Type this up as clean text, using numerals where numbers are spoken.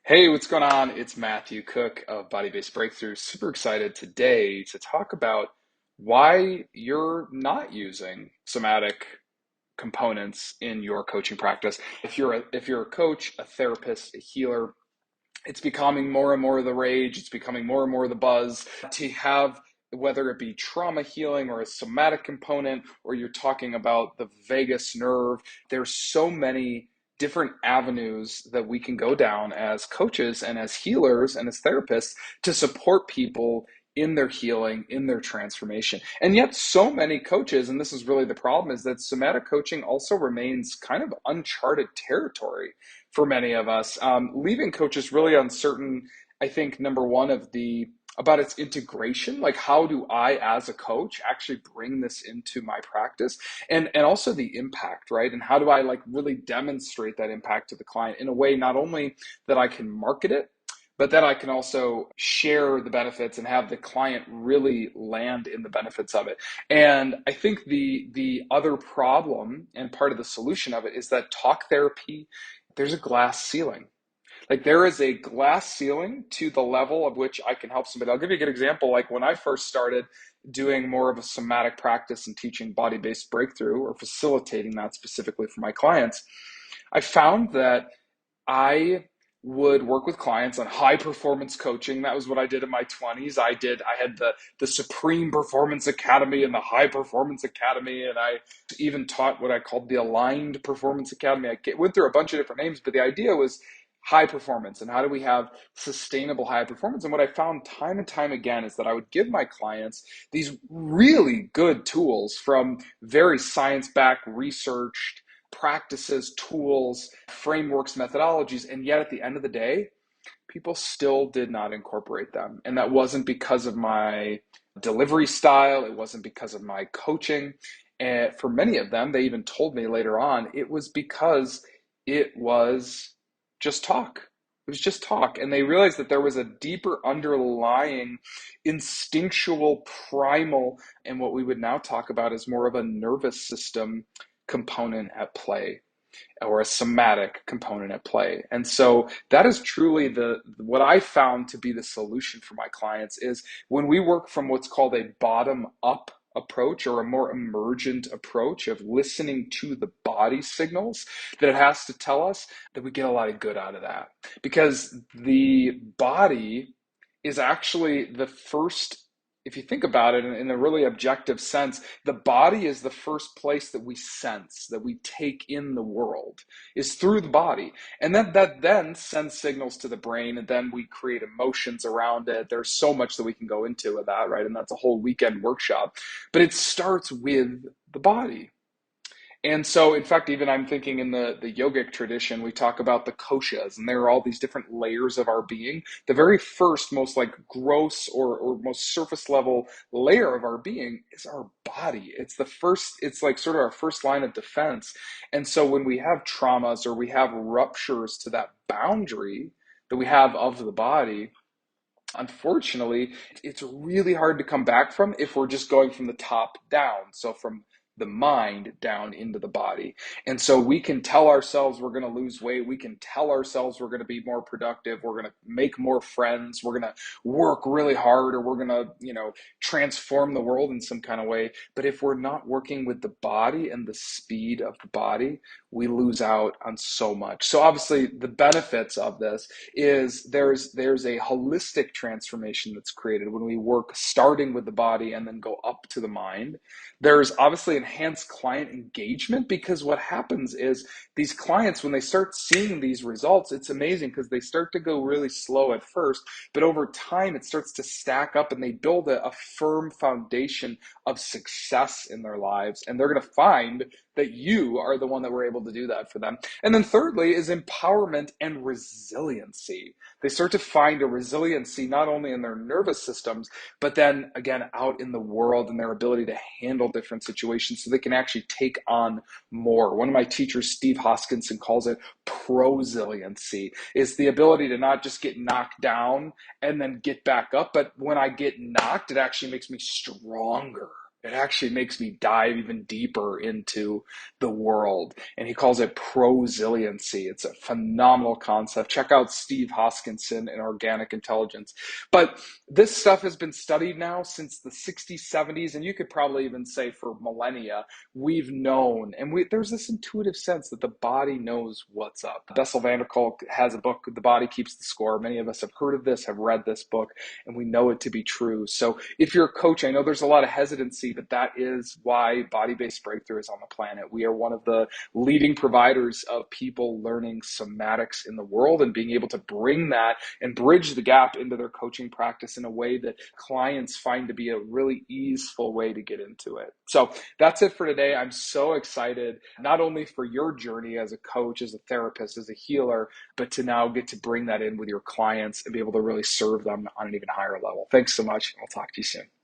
Hey, what's going on? It's Matthew Cook of Body Based Breakthrough. Super excited today to talk about why you're not using somatic components in your coaching practice. If you're a coach, a therapist, a healer, it's becoming more and more of the rage. It's becoming more and more of the buzz to have, whether it be trauma healing or a somatic component, or you're talking about the vagus nerve. There's so many different avenues that we can go down as coaches and as healers and as therapists to support people in their healing, in their transformation. And yet so many coaches, and this is really the problem, is that somatic coaching also remains kind of uncharted territory for many of us, leaving coaches really uncertain. I think number one about its integration, like how do I as a coach actually bring this into my practice, and also the impact, right? And how do I like really demonstrate that impact to the client in a way not only that I can market it, but that I can also share the benefits and have the client really land in the benefits of it. And I think the other problem and part of the solution of it is that talk therapy, there's a glass ceiling. Like there is a glass ceiling to the level of which I can help somebody. I'll give you a good example. Like when I first started doing more of a somatic practice and teaching body-based breakthrough or facilitating that specifically for my clients, I found that I would work with clients on high performance coaching. That was what I did in my 20s. I had the Supreme Performance Academy and the High Performance Academy, and I even taught what I called the Aligned Performance Academy. I went through a bunch of different names, but the idea was high performance and how do we have sustainable high performance. And what I found time and time again is that I would give my clients these really good tools from very science-backed, researched practices, tools, frameworks, methodologies, and yet at the end of the day, people still did not incorporate them. And that wasn't because of my delivery style, it wasn't because of my coaching. And for many of them, they even told me later on, it was because it was just talk. It was just talk. And they realized that there was a deeper underlying instinctual, primal, and what we would now talk about as more of a nervous system component at play, or a somatic component at play. And so that is truly the what I found to be the solution for my clients is when we work from what's called a bottom up approach, or a more emergent approach of listening to the body signals that it has to tell us, that we get a lot of good out of that, because the body is actually the first. If you think about it in a really objective sense, the body is the first place that we sense, that we take in the world, is through the body. And that then sends signals to the brain, and then we create emotions around it. There's so much that we can go into with that, right? And that's a whole weekend workshop. But it starts with the body. And so, in fact, even I'm thinking in the yogic tradition, we talk about the koshas, and there are all these different layers of our being. The very first, most like gross or most surface level layer of our being is our body. It's the first, it's like sort of our first line of defense. And so when we have traumas or we have ruptures to that boundary that we have of the body, unfortunately, it's really hard to come back from if we're just going from the top down. So from the mind down into the body. And so we can tell ourselves we're going to lose weight. We can tell ourselves we're going to be more productive. We're going to make more friends. We're going to work really hard, or we're going to, transform the world in some kind of way. But if we're not working with the body and the speed of the body, we lose out on so much. So obviously the benefits of this is there's a holistic transformation that's created when we work starting with the body and then go up to the mind. There's obviously enhanced client engagement, because what happens is these clients, when they start seeing these results, it's amazing because they start to go really slow at first, but over time it starts to stack up and they build a firm foundation of success in their lives. And they're going to find that you are the one that were able to do that for them. And then thirdly is empowerment and resiliency. They start to find a resiliency not only in their nervous systems, but then again out in the world, and their ability to handle different situations so they can actually take on more. One of my teachers, Steve Hoskinson, calls it prosiliency. It's the ability to not just get knocked down and then get back up, but when I get knocked, it actually makes me stronger. it actually makes me dive even deeper into the world. And he calls it prosiliency. It's a phenomenal concept. Check out Steve Hoskinson in Organic Intelligence. But this stuff has been studied now since the 60s, 70s, and you could probably even say for millennia, we've known. And there's this intuitive sense that the body knows what's up. Bessel van der Kolk has a book, The Body Keeps the Score. Many of us have heard of this, have read this book, and we know it to be true. So if you're a coach, I know there's a lot of hesitancy, but that is why Body-Based Breakthrough is on the planet. We are one of the leading providers of people learning somatics in the world and being able to bring that and bridge the gap into their coaching practice in a way that clients find to be a really easeful way to get into it. So that's it for today. I'm so excited, not only for your journey as a coach, as a therapist, as a healer, but to now get to bring that in with your clients and be able to really serve them on an even higher level. Thanks so much. I'll talk to you soon.